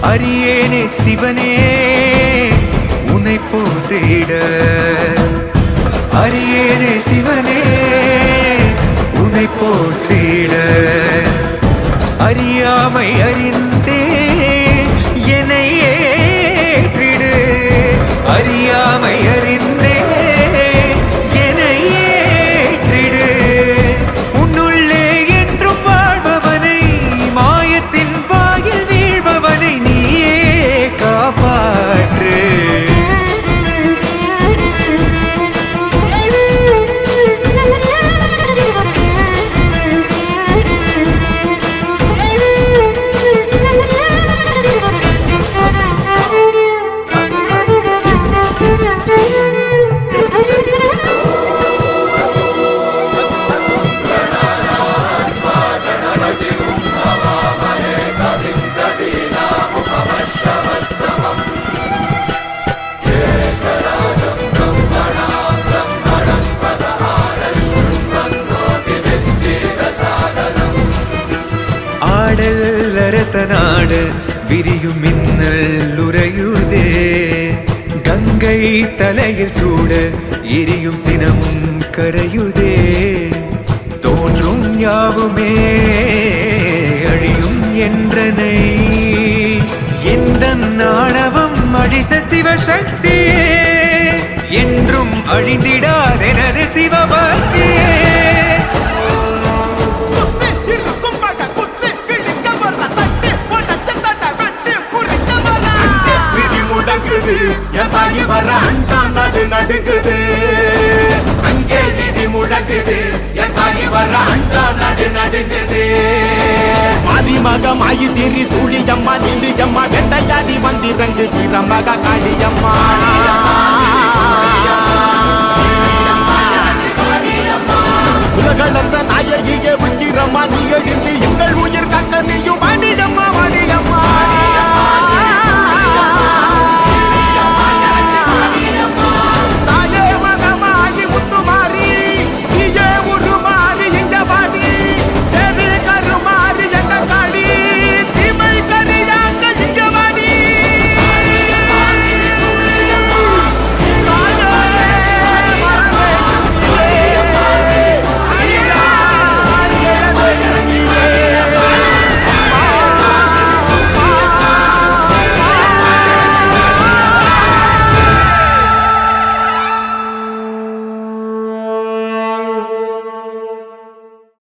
அரியேனே சிவனே உன்னை போற்றிட அரியேனே சிவனே உன்னை போற்றிட அறியாமை அறிந்தே என்னை ஏற்றிடு அறியாமை அறிந்தே என்னை ஏற்றிடு உன்னுள்ளே என்றும் வாழ்பவனை மாயத்தின் வாயில் வீழ்பவனை நீயே காப்பாற்று அரசநாடு விரியும் மின்னல் உறையுதே கங்கை தலையில் சூட எரியும் சினமும் கரையுதே தோன்றும் யாவுமே அழியும் என்றனை எந்த நாணவம் அழித்த சிவசக்தியே என்றும் அழிந்திடாதெனது சிவபக்தியே என் தாயி வர அண்டா நடு நடுங்குது அங்கே நிதி முழங்குது என் தாயி வர அண்டா நடு நடுங்குது ஆதிமகமாயி திரி சூழியம்மா நிலியம்மா வெண்டையாடி வந்திரங்கு வீரமக காளியம்மா உலகளந்த நாயகியே உக்கிரமா நீ எழுந்து எங்கள் உயிர் கக்க நீயும்